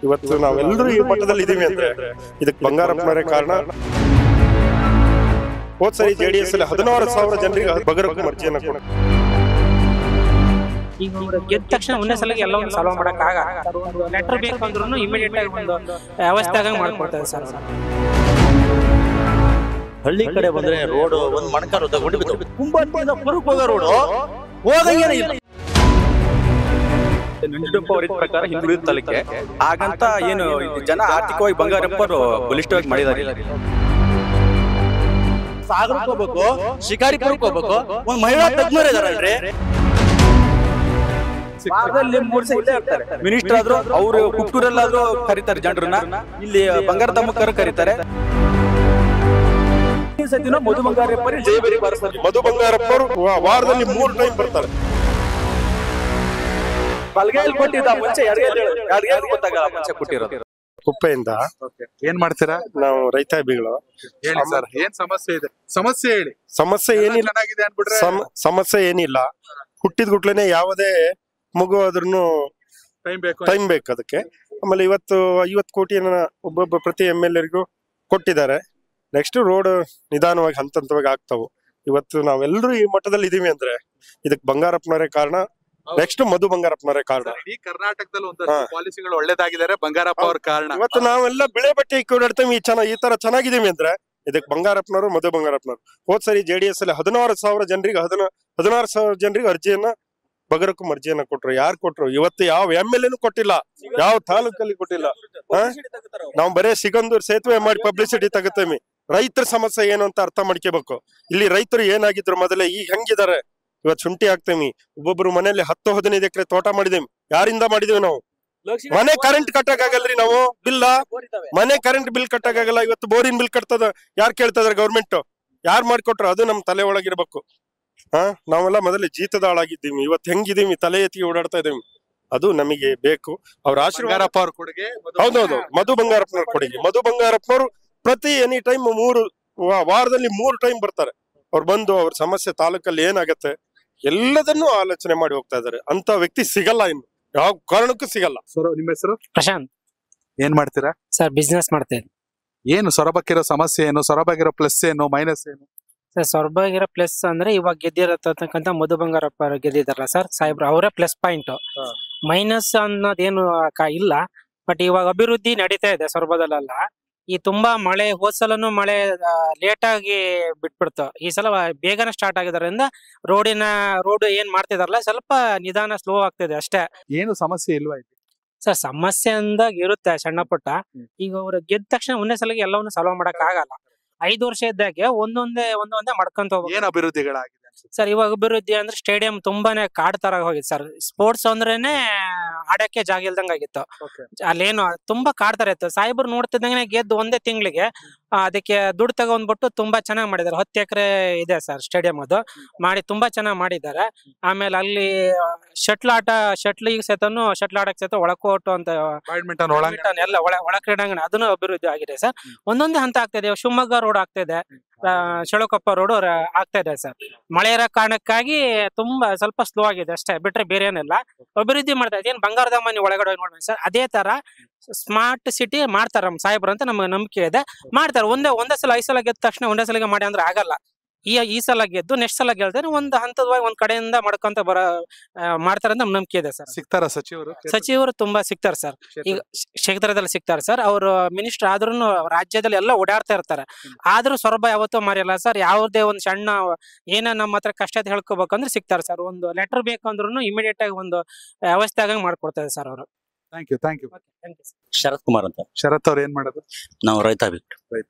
ಇವತ್ತು ನಾವೆಲ್ಲರೂ ಈ ಮಟ್ಟದಲ್ಲಿ ಇದೀವಿ ಅಂದ್ರೆ ಇದಕ್ಕೆ ಬಂಗಾರಪ್ಪನವರೇ ಕಾರಣ. ಹೋದ್ ಸರಿ JDS ಅಲ್ಲಿ 16,000 ಜನರಿಗೆ ಬಗರಕ್ಕೂ ಅರ್ಜಿಯನ್ನ ಕೊಡ. ಈಗ ಗೆದ್ದ ತಕ್ಷಣ ಒಂದೇ ಸಲ ಎಲ್ಲವನ್ನು ಸಾಲ್ವ್ ಮಾಡಕ್ ಆಗಲ್ಲ. ಲೆಟರ್ ಬೇಕಂದ್ರೂ ಇಮಿಡಿಯೇಟ್ ಆಗಿ ಒಂದು ವ್ಯವಸ್ಥೆ ಮಾಡ್ಕೊಡ್ತಾರೆ ಸರ್. ಹಳ್ಳಿ ಕಡೆ ಬಂದ್ರೆ ರೋಡ್ ಒಂದ್ ಮಣಕಾಲ ಉದ್ದಗೊಂಡು ಕುಂಬತ್ತಿಂದ ಪುರಕ್ ಹೋಗೋ ರೋಡ್ ಹೋದಂಗೇನೆ ಇಲ್ಲ. ನಂಜುಂಡಪ್ಪ ಅವರ ಪ್ರಕಾರ ಹಿಂದುಳಿದ ತಾಲೂಕೆ ಹಾಗಂತ ಏನು ಜನ ಆರ್ಥಿಕವಾಗಿ ಬಂಗಾರಪ್ಪರು ಬಲಿಷ್ಠವಾಗಿ ಮಾಡಿದ್ದಾರೆ. ಸಾಗರಕ್ಕೆ ಹೋಗ್ಬೇಕು, ಶಿಕಾರಿಪುರಕ್ಕೆ ಹೋಗ್ಬೇಕು, ಒಂದ್ ಮಹಿಳಾ ತಜ್ಞರು ಇದಾರಲ್ರಿ. ಮಿನಿಸ್ಟರ್ ಆದ್ರೂ ಅವ್ರು ಕುಟ್ಟೂರಲ್ಲಾದ್ರೂ ಕರೀತಾರೆ ಜನರನ್ನ, ಇಲ್ಲಿ ಬಂಗಾರ ತಮ್ಮಕ್ಕರು ಕರೀತಾರೆ. ಮಧು ಬಂಗಾರಪ್ಪರು ಜಯಬೇರಿ ಬಾರಿಸ್ತಾರೆ. ಮಧು ಬಂಗಾರಪ್ಪರು ವಾರದಲ್ಲಿ 3 ಟೈಮ್ ಬರ್ತಾರೆ. ಬಲಗೈಯಲ್ಲಿ ಕೊಟ್ಟಿದ್ದ ಮುಂಚೆ ಎಡಗೈಯಲ್ಲಿ ಗೊತ್ತಾಗಲ್ಲ ಮುಂಚೆ ಕೊಟ್ಟಿರೋದು. ಕುಪ್ಪೆಯಿಂದ ಏನ್ ಮಾಡ್ತೀರಾ? ನಾವು ರೈತಾಭಿಗಳು. ಹೇಳಿ ಸರ್, ಏನ್ ಸಮಸ್ಯೆ ಇದೆ? ಸಮಸ್ಯೆ ಹೇಳಿ. ಸಮಸ್ಯೆ ಏನಿಲ್ಲ, ಚೆನ್ನಾಗಿದೆ ಅನ್ಬಿಟ್ರೆ ಸಮಸ್ಯೆ ಏನಿಲ್ಲ. ಹುಟ್ಟಿದ ಗುಟ್ಲೇನೆ ಯಾವುದೇ ಮಗು ಆದ್ರೂ ಟೈಮ್ ಬೇಕು ಅದಕ್ಕೆ. ಆಮೇಲೆ ಇವತ್ತು 50 ಕೋಟಿಯನ್ನ ಒಬ್ಬೊಬ್ಬ ಪ್ರತಿ MLA ಕೊಟ್ಟಿದ್ದಾರೆ. ನೆಕ್ಸ್ಟ್ ರೋಡ್ ನಿಧಾನವಾಗಿ ಹಂತವಾಗಿ ಆಗ್ತಾವು. ಇವತ್ತು ನಾವೆಲ್ಲರೂ ಈ ಮಟ್ಟದಲ್ಲಿ ಇದೀವಿ ಅಂದ್ರೆ ಇದಕ್ಕೆ ಬಂಗಾರಪ್ಪನವರೇ ಕಾರಣ. ನೆಕ್ಸ್ಟ್ ಮಧು ಬಂಗಾರಪ್ಪನವರೇ ಕಾರಣ. ಈ ಕರ್ನಾಟಕದಲ್ಲಿ ಒಂದಷ್ಟು ಪಾಲಿಸಿಗಳು ಒಳ್ಳೇದಾಗಿದ್ದಾರೆ, ಬಂಗಾರಪ್ಪ ಅವ್ರ ಕಾರಣ. ಇವತ್ತು ನಾವೆಲ್ಲ ಬಿಳೆ ಬಟ್ಟೆ ಓಡಾಡ್ತೇವೆ, ಈ ತರ ಚೆನ್ನಾಗಿದೀವಿ ಅಂದ್ರೆ ಇದಕ್ಕೆ ಬಂಗಾರಪ್ಪನವರು, ಮಧು ಬಂಗಾರಪ್ಪನವರು. ಹೋದ್ ಸರಿ JDS ಅಲ್ಲಿ 16,000 ಜನರಿಗೆ 16,000 ಜನರಿಗೆ ಅರ್ಜಿಯನ್ನ ಬಗರಕ್ಕೂ ಅರ್ಜಿಯನ್ನ ಕೊಟ್ರು. ಯಾರು ಕೊಟ್ರು? ಇವತ್ತು ಯಾವ MLA ಕೊಟ್ಟಿಲ್ಲ, ಯಾವ ತಾಲೂಕಲ್ಲಿ ಕೊಟ್ಟಿಲ್ಲ. ನಾವು ಬರೇ ಸಿಗಂದೂರ್ ಸೇತುವೆ ಮಾಡಿ ಪಬ್ಲಿಸಿಟಿ ತಗೋತೇವೆ. ರೈತರ ಸಮಸ್ಯೆ ಏನು ಅಂತ ಅರ್ಥ ಮಾಡ್ಕೋಬೇಕು. ಇಲ್ಲಿ ರೈತರು ಏನಾಗಿದ್ರು ಮೊದಲೇ, ಈಗ ಹೆಂಗಿದ್ದಾರೆ ಇವತ್ತು ಶುಂಠಿ ಹಾಕ್ತೇವಿ. ಒಬ್ಬೊಬ್ರು ಮನೆಯಲ್ಲಿ 10-15 ಎಕರೆ ತೋಟ ಮಾಡಿದೇವಿ. ಯಾರಿಂದ ಮಾಡಿದೇವಿ ನಾವು? ಮನೆ ಕರೆಂಟ್ ಕಟ್ಟಕ್ಕಾಗಲ್ರಿ ನಾವು ಬಿಲ್ಲ. ಮನೆ ಕರೆಂಟ್ ಬಿಲ್ ಕಟ್ಟಕ್ಕಾಗಲ್ಲ. ಇವತ್ತು ಬೋರಿನ ಬಿಲ್ ಕಟ್ತದ ಯಾರು ಕೇಳ್ತದ್ರ? ಗೌರ್ಮೆಂಟ್ ಯಾರು ಮಾಡ್ಕೊಟ್ರು? ಅದು ನಮ್ ತಲೆ ಒಳಗಿರ್ಬೇಕು. ನಾವೆಲ್ಲ ಮೊದಲೇ ಜೀತದ ಆಳಾಗಿದ್ದೀವಿ. ಇವತ್ತು ಹೆಂಗಿದೀವಿ, ತಲೆ ಎತ್ತಿ ಓಡಾಡ್ತಾ ಇದೀವಿ. ಅದು ನಮಗೆ ಬೇಕು. ಅವ್ರ ಆಶೀರ್ವಾದ. ಅವ್ರ ಕೊಡುಗೆ. ಹೌದೌದು, ಮಧು ಬಂಗಾರಪ್ಪನವ್ರ ಕೊಡುಗೆ. ಮಧು ಬಂಗಾರಪ್ಪನವರು ಪ್ರತಿ ಎನಿ ಟೈಮ್ ವಾರದಲ್ಲಿ 3 ಟೈಮ್ ಬರ್ತಾರೆ. ಅವ್ರು ಬಂದು ಅವ್ರ ಸಮಸ್ಯೆ ತಾಲೂಕಲ್ಲಿ ಏನಾಗತ್ತೆ ಎಲ್ಲದನ್ನೂ ಆಲೋಚನೆ ಮಾಡಿ ಹೋಗ್ತಾ ಇದಾರೆ. ಅಂತ ವ್ಯಕ್ತಿ ಸಿಗಲ್ಲ, ಇನ್ನು ಯಾವ ಕಾರಣಕ್ಕೂ ಸಿಗಲ್ಲ. ನಿಮ್ಮ ಹೆಸರು? ಪ್ರಶಾಂತ್. ಏನ್ ಮಾಡ್ತೀರಾ ಸರ್? ಬಿಸ್ನೆಸ್ ಮಾಡ್ತೇವೆ. ಏನು ಸೊರಬಕ್ಕಿರೋ ಸಮಸ್ಯೆ ಏನು? ಸೊರಬಾಗಿರೋ ಪ್ಲಸ್ ಏನು, ಮೈನಸ್ ಏನು? ಸರ್, ಸೊರಬಾಗಿರೋ ಪ್ಲಸ್ ಅಂದ್ರೆ ಇವಾಗ ಗೆದ್ದಿರತಕ್ಕಂತ ಮಧು ಬಂಗಾರಪ್ಪ ಗೆದ್ದಿದಾರಲ್ಲ ಸರ್ ಸಾಹೇಬ್ರು, ಅವರೇ ಪ್ಲಸ್ ಪಾಯಿಂಟ್. ಮೈನಸ್ ಅನ್ನೋದೇನು ಇಲ್ಲ. ಬಟ್ ಇವಾಗ ಅಭಿವೃದ್ಧಿ ನಡೀತಾ ಇದೆ ಸೊರಬದಲ್ಲೆಲ್ಲ. ಈ ತುಂಬಾ ಮಳೆ, ಹೋದ್ಸಲನು ಮಳೆ ಲೇಟ್ ಆಗಿ ಬಿಟ್ಬಿಡ್ತು. ಈ ಸಲ ಬೇಗನೆ ಸ್ಟಾರ್ಟ್ ಆಗಿರೋದ್ರಿಂದ ರೋಡ್ ಏನ್ ಮಾಡ್ತಿದಾರಲ್ಲ ಸ್ವಲ್ಪ ನಿಧಾನ ಸ್ಲೋ ಆಗ್ತಿದೆ ಅಷ್ಟೇ. ಏನು ಸಮಸ್ಯೆ ಇಲ್ವಾ? ಸರ್, ಸಮಸ್ಯೆ ಅಂದಾಗ ಇರುತ್ತೆ ಸಣ್ಣ ಪುಟ್ಟ. ಈಗ ಅವ್ರು ಗೆದ್ದ ತಕ್ಷಣ ಒಂದೇ ಸಲ ಎಲ್ಲವನ್ನು ಸಾಲ್ವ್ ಮಾಡಕ್ ಆಗಲ್ಲ. 5 ವರ್ಷ ಇದ್ದಾಗೆ ಒಂದೊಂದೇ ಮಾಡ್ಕೊಂತ ಹೋಗ್ಬೇಕು. ಏನ್ ಅಭಿವೃದ್ಧಿಗಳಾಗಿದೆ ಸರ್? ಇವಾಗ ಅಭಿವೃದ್ಧಿ ಅಂದ್ರೆ ಸ್ಟೇಡಿಯಂ ತುಂಬಾನೇ ಕಾಡ್ ತರ ಹೋಗಿತ್ತು ಸರ್. ಸ್ಪೋರ್ಟ್ಸ್ ಅಂದ್ರೇನೆ ಆಡಕ್ಕೆ ಜಾಗ ಇಲ್ದಂಗ ಆಗಿತ್ತು. ಅಲ್ಲೇನು ತುಂಬಾ ಕಾಡ್ ತರ ಇತ್ತು. ಸಾಹೇಬ್ರು ನೋಡ್ತಿದ್ದಂಗೆ ಗೆದ್ದು ಒಂದೇ ತಿಂಗಳಿಗೆ ಅದಕ್ಕೆ ದುಡ್ಡು ತಗೊಂಡ್ಬಿಟ್ಟು ತುಂಬಾ ಚೆನ್ನಾಗ್ ಮಾಡಿದ್ದಾರೆ. 10 ಎಕರೆ ಇದೆ ಸರ್ ಸ್ಟೇಡಿಯಂ. ಅದು ಮಾಡಿ ತುಂಬಾ ಚೆನ್ನಾಗ್ ಮಾಡಿದ್ದಾರೆ. ಆಮೇಲೆ ಅಲ್ಲಿ ಶಟ್ಲ್ ಆಡಕ್ ಸಹಿತ ಒಳಕೋಟು ಅಂತ ಬ್ಯಾಡ್ಮಿಂಟನ್ ಎಲ್ಲ ಒಳ ಕ್ರೀಡಾಂಗಣ ಅದನ್ನು ಅಭಿವೃದ್ಧಿ ಆಗಿದೆ ಸರ್. ಒಂದೊಂದೇ ಹಂತ ಆಗ್ತಿದೆ. ಶಿವಮೊಗ್ಗ ರೋಡ್ ಆಗ್ತಿದೆ, ಶೆಳಕೊಪ್ಪ ರೋಡ್ ಆಗ್ತಾ ಇದೆ ಸರ್. ಮಳೆ ಇರೋ ಕಾರಣಕ್ಕಾಗಿ ತುಂಬಾ ಸ್ವಲ್ಪ ಸ್ಲೋ ಆಗಿದೆ ಅಷ್ಟೇ, ಬಿಟ್ರೆ ಬೇರೆ ಏನಿಲ್ಲ. ಅಭಿವೃದ್ಧಿ ಮಾಡ್ತಾ ಇದೆ. ಏನ್ ಬಂಗಾರದ ಮನೆ ಒಳಗಡೆ ನೋಡ್ಬೇಕು ಸರ್, ಅದೇ ತರ ಸ್ಮಾರ್ಟ್ ಸಿಟಿ ಮಾಡ್ತಾರ ನಮ್ ಸಾಹೇಬ್ರು ಅಂತ ನಮ್ಗೆ ನಂಬಿಕೆ ಇದೆ. ಮಾಡ್ತಾರೆ. ಒಂದೇ ಸಲ 5 ಸಲ ಗೆದ್ದ ತಕ್ಷಣ ಒಂದೇ ಸಲ ಮಾಡಿ ಅಂದ್ರೆ ಆಗಲ್ಲ. ಈ ಸಲ ಗೆದ್ದು ನೆಕ್ಸ್ಟ್ ಸಲ ಗೆಲ್ತಾರೆ. ಒಂದು ಹಂತದವಾಗಿ ಒಂದ್ ಕಡೆಯಿಂದ ಮಾಡ್ಕೊಂತ ಮಾಡ್ತಾರೆ ಅಂತ ನಮ್ ನಂಬಿಕೆ ಇದೆ ಸರ್. ಸಿಗ್ತಾರ ಸಚಿವರು ತುಂಬಾ ಸಿಗ್ತಾರೆ ಸರ್. ಈಗ ಕ್ಷೇತ್ರದಲ್ಲಿ ಸಿಗ್ತಾರೆ ಸರ್. ಅವರು ಮಿನಿಸ್ಟರ್ ಆದ್ರೂ ರಾಜ್ಯದಲ್ಲಿ ಎಲ್ಲ ಓಡಾಡ್ತಾ ಇರ್ತಾರೆ. ಆದ್ರೂ ಸೊರಬ ಯಾವತ್ತೂ ಮಾರಿಯಲ್ಲ ಸರ್. ಯಾವುದೇ ಒಂದ್ ಸಣ್ಣ ನಮ್ಮ ಹತ್ರ ಕಷ್ಟ ಹೇಳ್ಕೋಬೇಕಂದ್ರೆ ಸಿಗ್ತಾರೆ ಸರ್. ಒಂದು ಲೆಟರ್ ಬೇಕಂದ್ರೂ ಇಮಿಡಿಯೇಟ್ ಆಗಿ ಒಂದು ವ್ಯವಸ್ಥೆ ಆಗಂಗ್ ಮಾಡ್ಕೊಡ್ತಾರೆ ಸರ್ ಅವರು. Thank you. ಶರತ್ ಕುಮಾರ್ ಅಂತ. ಶರತ್ ಅವ್ರು ಏನ್ ಮಾಡೋದು? ನಾವು ರೈತ.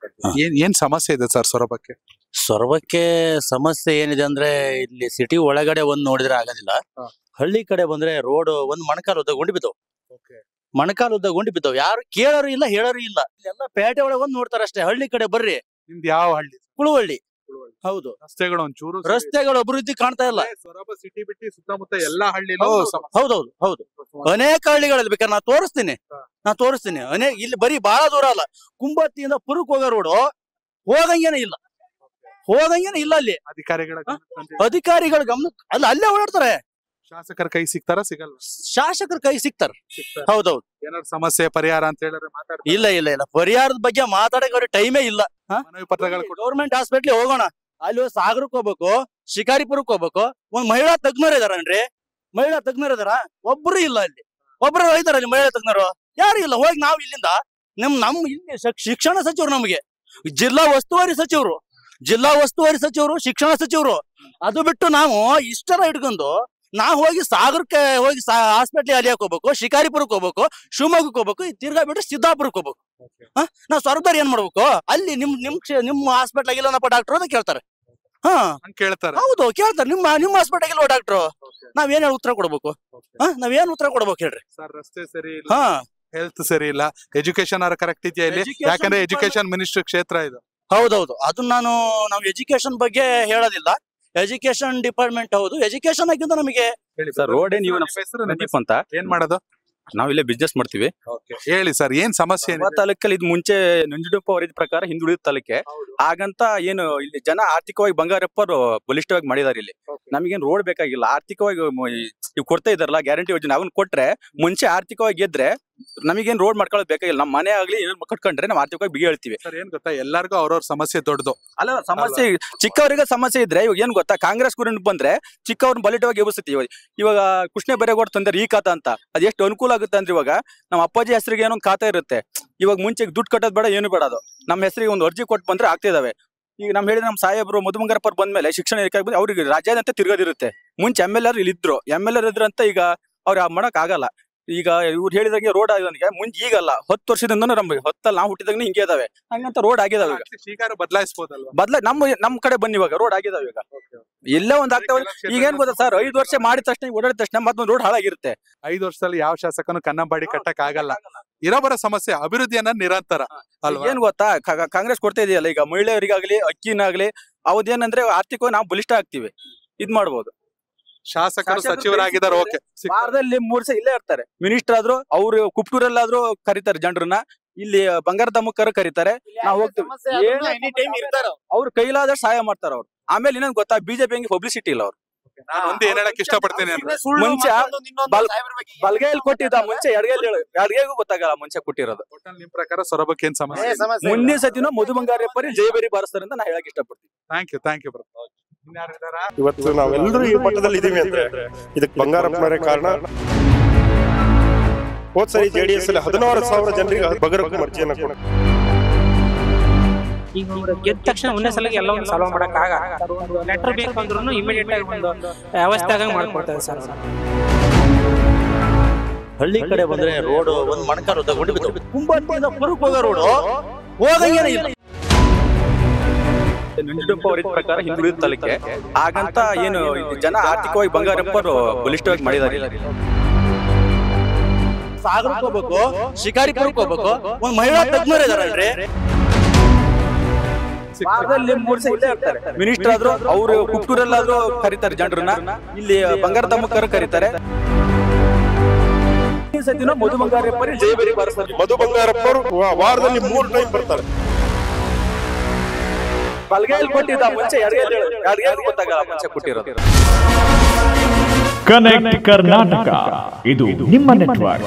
ಏನ್ ಸಮಸ್ಯೆ ಇದೆ ಸರ್ ಸೊರಬಕ್ಕೆ? ಸೊರಬಕ್ಕೆ ಸಮಸ್ಯೆ ಏನಿದೆ ಅಂದ್ರೆ ಇಲ್ಲಿ ಸಿಟಿ ಒಳಗಡೆ ನೋಡಿದ್ರೆ ಆಗೋದಿಲ್ಲ. ಹಳ್ಳಿ ಕಡೆ ಬಂದ್ರೆ ರೋಡ್ ಒಂದ್ ಮಣಕಾಲ ಉದ್ದಗೊಂಡು ಬಿದ್ದವ್. ಯಾರು ಕೇಳೋರು ಇಲ್ಲ, ಹೇಳೋರು ಇಲ್ಲ. ಇಲ್ಲೆಲ್ಲ ಪೇಟೆ ಒಳಗೆ ನೋಡ್ತಾರ ಅಷ್ಟೇ. ಹಳ್ಳಿ ಕಡೆ ಬರ್ರಿ. ನಿಮ್ದು ಯಾವ ಹಳ್ಳಿ? ಕುಳುವಳ್ಳಿ. ಹೌದು. ರಸ್ತೆಗಳು ಅಭಿವೃದ್ಧಿ ಕಾಣ್ತಾ ಇಲ್ಲ. ಸೊರಬ ಸಿಟಿ ಬಿಟ್ಟು ಸುತ್ತಮುತ್ತ ಎಲ್ಲಾ ಹಳ್ಳಿ. ಹೌದು. ಅನೇಕ ಹಳ್ಳಿಗಳಲ್ಲಿ ಬೇಕಾದ್ರೆ ನಾ ತೋರಿಸ್ತೀನಿ. ಇಲ್ಲಿ ಬರೀ ಬಹಳ ದೂರ ಅಲ್ಲ, ಕುಂಬತ್ತಿಯಿಂದ ಪುರಕ್ ಹೋಗೋ ರೋಡ್ ಹೋದಂಗೇನೆ ಇಲ್ಲ. ಅಲ್ಲಿ ಅಧಿಕಾರಿಗಳ ಗಮನ ಅಲ್ಲೇ ಓಡಾಡ್ತಾರೆ. ಶಾಸಕರ ಕೈ ಸಿಗ್ತಾರ ಸಿಗಲ್ಲ? ಶಾಸಕರ ಕೈ ಸಿಗ್ತಾರ. ಹೌದೌದು. ಏನಾದ್ರು ಸಮಸ್ಯೆ ಪರಿಹಾರ ಅಂತ ಹೇಳಿದ್ರೆ ಮಾತಾಡ್ತಾರೆ. ಇಲ್ಲ ಪರಿಹಾರದ ಬಗ್ಗೆ ಮಾತಾಡಕ್ಕೆ ಅವ್ರಿಗೆ ಟೈಮೇ ಇಲ್ಲ. ಮನವಿ ಪತ್ರಗಳು ಗೌರ್ಮೆಂಟ್ ಹಾಸ್ಪಿಟ್ಲಿಗೆ ಹೋಗೋಣ, ಅಲ್ಲಿ ಸಾಗರಕ್ಕೆ ಹೋಗ್ಬೇಕು, ಶಿಕಾರಿಪುರಕ್ಕೆ ಹೋಗ್ಬೇಕು. ಒಂದ್ ಮಹಿಳಾ ತಜ್ಞರು ಇದಾರನ್ರಿ, ಮಹಿಳಾ ತಜ್ಞರು ಇದಾರ? ಒಬ್ರು ಇಲ್ಲ ಅಲ್ಲಿ. ಒಬ್ರು ಇದಾರ ಅಲ್ಲಿ ಮಹಿಳಾ ತಜ್ಞರು? ಯಾರು ಇಲ್ಲ. ಹೋಗಿ ನಾವು ಇಲ್ಲಿಂದ ನಮ್ ಇಲ್ಲಿ ಶಿಕ್ಷಣ ಸಚಿವರು, ನಮಗೆ ಜಿಲ್ಲಾ ಉಸ್ತುವಾರಿ ಸಚಿವರು, ಶಿಕ್ಷಣ ಸಚಿವರು, ಅದು ಬಿಟ್ಟು ನಾವು ಇಷ್ಟರ ಇಟ್ಕೊಂಡು ನಾವು ಹೋಗಿ ಸಾಗರಕ್ಕೆ ಹೋಗಿ ಹಾಸ್ಪಿಟ್ಲಿಗೆ ಅಲಿಯಕ್ ಹೋಗ್ಬೇಕು, ಶಿಕಾರಿಪುರಕ್ಕೆ ಹೋಗ್ಬೇಕು, ಶಿವಮೊಗ್ಗಕ್ಕೆ ಹೋಗ್ಬೇಕು, ತಿರ್ಗಾ ಬಿಟ್ಟು ಸಿದ್ದಾಪುರಕ್ಕೆ ಹೋಗ್ಬೇಕು. ನಾವ್ ಸ್ವರ್ಗದವ್ರು ಏನ್ ಮಾಡ್ಬೇಕು? ಅಲ್ಲಿ ನಿಮ್ ಹಾಸ್ಪಿಟ್ಲ್ ಆಗಿಲ್ಲಪ್ಪ ಡಾಕ್ಟರ್ ಅಂತ ಕೇಳ್ತಾರೆ. ಕೇಳ್ತಾರೆ. ಹೌದು, ಕೇಳ್ತಾರೆ. ನಿಮ್ಮ ಹಾಸ್ಪಿಟಲ್ ಆಗಿಲ್ವ ಡಾಕ್ಟ್ರು? ನಾವೇನ್ ಉತ್ತರ ಕೊಡ್ಬೇಕು? ನಾವೇನ್ ಉತ್ತರ ಕೊಡ್ಬೇಕು ಹೇಳ್ರಿ? ಸರ್, ರಸ್ತೆ ಸರಿ ಇಲ್ಲ, ಹೆಲ್ತ್ ಸರಿ ಇಲ್ಲ, ಎಜುಕೇಶನ್ ಕರೆಕ್ಟ್ ಇದೆಯಾ ಇಲ್ಲಿ? ಯಾಕಂದ್ರೆ ಎಜುಕೇಶನ್ ಮಿನಿಸ್ಟರ್ ಕ್ಷೇತ್ರ ಇದು. ಹೌದೌದು. ಅದನ್ನ ನಾವು ಎಜುಕೇಶನ್ ಬಗ್ಗೆ ಹೇಳೋದಿಲ್ಲ. ಎಜುಕೇಶನ್ ಡಿಪಾರ್ಟ್ಮೆಂಟ್ ಹೌದು. ಎಜುಕೇಶನ್ ಆಗಿಂದ ನಮಗೆ ಸರ್ ರೋಡ್ ನೀವು ಸಂದೀಪ್ ಅಂತ ಏನ್ ಮಾಡೋದು? ನಾವ್ ಇಲ್ಲೇ ಬಿಸ್ನೆಸ್ ಮಾಡ್ತೀವಿ. ಹೇಳಿ ಸರ್, ಏನ್ ಸಮಸ್ಯೆ? ತಾಲೂಕಲ್ಲಿ ಇದು ಮುಂಚೆ ನಂಜುಂಡಪ್ಪ ವರದಿ ಪ್ರಕಾರ ಹಿಂದುಳಿದ ತಾಲೂಕೆ. ಹಾಗಂತ ಏನು ಇಲ್ಲಿ ಜನ ಆರ್ಥಿಕವಾಗಿ ಬಂಗಾರಪ್ಪರು ಬಲಿಷ್ಠವಾಗಿ ಮಾಡಿದಾರೆ. ಇಲ್ಲಿ ನಮಗೇನ್ ರೋಡ್ ಬೇಕಾಗಿಲ್ಲ. ಆರ್ಥಿಕವಾಗಿ ಇವ್ ಕೊಡ್ತಾ ಇದಾರಲ್ಲ ಗ್ಯಾರಂಟಿ ಯೋಜನೆ, ಅವನ್ ಕೊಟ್ರೆ ಮುಂಚೆ ಆರ್ಥಿಕವಾಗಿ ಗೆದ್ರೆ ನಮಗೇನ್ ರೋಡ್ ಮಾಡ್ಕೊಳ್ಳೋದು ಬೇಕಾಗಿಲ್ಲ. ನಮ್ಮ ಮನೆ ಆಗ್ಲಿ ಏನ್ ಕಟ್ಕೊಂಡ್ರೆ ನಾವು ಆರ್ಥಿಕವಾಗಿ ಬಿಗಿ ಹೇಳ್ತೀವಿ. ಸರ್, ಏನ್ ಗೊತ್ತಾ, ಎಲ್ಲಾರ್ಗು ಅವ್ರವ್ರ ಸಮಸ್ಯೆ ದೊಡ್ಡದು ಅಲ್ಲ. ಸಮಸ್ಯೆ ಚಿಕ್ಕವರಿಗೆ ಸಮಸ್ಯೆ ಇದ್ರೆ ಇವಾಗ ಏನ್ ಗೊತ್ತಾ, ಕಾಂಗ್ರೆಸ್ ಗುರಿ ಬಂದ್ರೆ ಚಿಕ್ಕವ್ರನ್ನ ಬಲಿಷ್ಠವಾಗಿ ಎಬ್ಬಿಸುತ್ತೆ. ಇವಾಗ ಕೃಷ್ಣ ಬೈರೇಗೌಡ ತಂದ್ರೆ ಈ ಖಾತಾ ಅಂತ, ಅದ್ ಎಷ್ಟು ಅನುಕೂಲ ಆಗುತ್ತೆ ಅಂದ್ರೆ ಇವಾಗ ನಮ್ಮ ಅಪ್ಪಾಜಿ ಹೆಸರಿಗೆ ಏನೊಂದು ಖಾತಾ ಇರುತ್ತೆ. ಇವಾಗ ಮುಂಚೆ ದುಡ್ಡು ಕಟ್ಟೋದ್ ಬೇಡ, ಏನು ಬೇಡ, ಅದು ನಮ್ಮ ಹೆಸರಿಗೆ ಒಂದು ಅರ್ಜಿ ಕೊಟ್ಟು ಬಂದ್ರೆ ಆಗ್ತಿದಾವೆ. ಈಗ ನಮ್ ಹೇಳಿದ್ರೆ ನಮ್ಮ ಸಾಹೇಬ್ರು ಮಧುಬಂಗಾರಪ್ಪರ್ ಬಂದ್ಮೇಲೆ ಶಿಕ್ಷಣ ಇಲಾಖೆ ಬಂದು ಅವ್ರಿಗೆ ರಾಜ್ಯಾದ್ಯಂತ ತಿರ್ಗೋದಿರುತ್ತೆ. ಮುಂಚೆ MLA ಇಲ್ಲಿ ಇದ್ರು, MLA ಇದ್ರಂತ ಈಗ ಅವ್ರು ಮಾಡಕ್ ಆಗಲ್ಲ. ಈಗ ಇವ್ರು ಹೇಳಿದಂಗೆ ರೋಡ್ ಆಗಿದಂಗೆ ಮುಂಚೆ ಈಗಲ್ಲ, 10 ವರ್ಷದಿಂದ ನಮ್ಗೆ 10 ನಾವು ಹುಟ್ಟಿದಾಗ ಹಿಂಗೆ ಇದಾವೆ. ಹಂಗಂತ ರೋಡ್ ಆಗಿದಾವೆ. ಈಗ ಬದಲಾಯಿಸಬಹುದಲ್ವಾ? ನಮ್ ಕಡೆ ಬನ್ನಿ, ಇವಾಗ ರೋಡ್ ಆಗಿದಾವೆ. ಈಗ ಎಲ್ಲ ಒಂದ್ ಆಗ್ತಾವೆ. ಈಗ ಏನ್ ಗೊತ್ತಾ ಸರ್, 5 ವರ್ಷ ಮಾಡಿದ ತಕ್ಷಣ ಓಡಾಡಿದ ತಕ್ಷಣ ಮತ್ತೊಂದು ರೋಡ್ ಹಾಳಾಗಿರುತ್ತೆ. 5 ವರ್ಷದಲ್ಲಿ ಯಾವ ಶಾಸಕನು ಕನ್ನಂಬಾಡಿ ಕಟ್ಟಕ್ ಆಗಲ್ಲ. ಇರೋಬರ ಸಮಸ್ಯೆ ಅಭಿವೃದ್ಧಿ ಅನ್ನೋದು ನಿರಂತರ ಅಲ್ವಾ? ಏನ್ ಗೊತ್ತಾ, ಕಾಂಗ್ರೆಸ್ ಕೊಡ್ತಾ ಇದೆಯಲ್ಲ, ಈಗ ಮಹಿಳೆಯರಿಗಾಗ್ಲಿ ಅಕ್ಕಿನಾಗ್ಲಿ ಅವದೇನಂದ್ರೆ ಆರ್ಥಿಕವಾಗಿ ನಾವು ಬಲಿಷ್ಠ ಆಗ್ತಿವಿ. ಇದ್ ಮಾಡ್ಬೋದು. ಶಾಸಕರು ಸಚಿವರಾಗಿದ್ದಾರೆ, ಓಕೆ. ವಾರದಲ್ಲಿ 3 ಸಲ ಇಲ್ಲೇ ಇರ್ತಾರೆ. ಮಿನಿಸ್ಟರ್ ಆದ್ರೂ ಅವ್ರು ಕುಪ್ಟೂರಲ್ಲಾದ್ರೂ ಕರೀತಾರೆ ಜನರನ್ನ, ಇಲ್ಲಿ ಬಂಗಾರದಮ್ಮಕ್ಕರು ಕರೀತಾರೆ. ನಾವು ಹೋಗ್ತೀವಿ, ಅವ್ರ ಕೈಲಾದಷ್ಟು ಸಹಾಯ ಮಾಡ್ತಾರ ಅವ್ರು. ಆಮೇಲೆ ಇನ್ನೊಂದು ಗೊತ್ತಾ, ಬಿಜೆಪಿ ಹಂಗೆ ಪಬ್ಲಿಸಿಟಿ ಇಲ್ಲ ಅವ್ರು. ನಾನು ಒಂದೇ ಏನ್ ಹೇಳಕ್ ಇಷ್ಟಪಡ್ತೇನೆ ಅಂದ್ರೆ, ಮುಂಚೆ ಬಲ್ಗೈಲಿ ಕೊಟ್ಟಿದ್ದ, ಮುಂಚೆ ಎಡಗೈಗೂ ಗೊತ್ತಾಗಲ್ಲ ಮುಂಚೆ ಕೊಟ್ಟಿರೋದು. ನಿಮ್ ಪ್ರಕಾರ ಸೊರಬಕ್ಕೆ ಏನ್ ಸಮಸ್ಯೆ? ಮುಂದಿನ ಸತಿನೂ ಮಧು ಬಂಗಾರಪ್ಪರಿ ಜಯಬೇರಿ ಬಾರಿಸ್ತಾರೆ ಅಂತ ನಾ ಹೇಳಕ್ ಇಷ್ಟಪಡ್ತೀನಿ. Thank you brother. ಇವತ್ತು ನಾವೆಲ್ಲರೂ ಈ ಮಟ್ಟದಲ್ಲಿ ಇದೀವಿ ಅಂದ್ರೆ ಇದಕ್ಕೆ ಬಂಗಾರಪ್ಪನವರೇ ಕಾರಣ. ಹೋದ್ ಸರಿ JDS ಅಲ್ಲಿ 16,000 ಜನರಿಗೆ ಬಗರಕ್ಕೂ ಅರ್ಜಿಯನ್ನ ಕೊಡ. ಈಗ ಗೆದ್ದ ತಕ್ಷಣ ಒಂದೇ ಸಲ ಎಲ್ಲ ಒಂದು ಸಾಲ್ವ್ ಮಾಡಕ್ ಆಗಲ್ಲ. ಲೆಟರ್ ಬೇಕು ಅಂದ್ರೂ ಇಮಿಡಿಯೇಟ್ ಆಗಿ ಒಂದು ವ್ಯವಸ್ಥೆ ಆಗ ಮಾಡ್ಕೊಡ್ತಾರೆ ಸರ್. ಹಳ್ಳಿ ಕಡೆ ಬಂದ್ರೆ ರೋಡ್ ಒಂದ್ ಮಣಕಾರು ತಗೊಂಡು ಕುಂಬತ್ತಿಂದ ಪುರಕ್ಕೆ ಹೋಗೋ ರೋಡ್ ಹೋಗಂಗೇನೆ ಇಲ್ಲ. ನಂಜುಂಡಪ್ಪ ವರದಿ ಪ್ರಕಾರ ಹಿಂದುಳಿದ ತಾಲೂಕೆ. ಹಾಗಂತ ಏನು ಜನ ಆರ್ಥಿಕವಾಗಿ ಬಂಗಾರಪ್ಪರು ಬಲಿಷ್ಠವಾಗಿ ಮಾಡಿದಾರೆ. ಸಾಗರಕ್ಕೆ ಹೋಗ್ಬೇಕು, ಶಿಕಾರಿಪುರಕ್ಕೆ ಹೋಗ್ಬೇಕು, ಒಂದ್ ಮಹಿಳಾ ತಜ್ಞರು ಇದಾರಲ್ರಿ? ವಾರದಲ್ಲಿ 3 ಸಲ ಇಲ್ಲೇ ಇರ್ತಾರೆ. ಮಿನಿಸ್ಟರ್ ಆದ್ರೂ ಅವ್ರು ಕುಪ್ಟೂರಲ್ಲಾದ್ರೂ ಕರೀತಾರೆ ಜನರನ್ನ, ಇಲ್ಲಿ ಬಂಗಾರದಮ್ಮಕ್ಕರು ಕರೀತಾರೆ. ಸತಿನೂ ಮಧು ಬಂಗಾರಪ್ಪರಿ ಜಯಬೇರಿ ಬಾರಿಸ್ತಾರೆ. ಮಧು ಬಂಗಾರಪ್ಪರು ವಾರದಲ್ಲಿ 3 ಟೈಮ್ ಬರ್ತಾರೆ. ಬಲ್ಗೈಲಿ ಕೊಟ್ಟಿದ್ದ, ಮುಂಚೆ ಎಡಗೈಗೂ ಗೊತ್ತಾಗಲ್ಲ ಮುಂಚೆ ಕೊಟ್ಟಿರೋದು. ಕನೆಕ್ಟ್ ಕರ್ನಾಟಕ, ಇದು ನಿಮ್ಮ ನೆಟ್ವರ್ಕ್.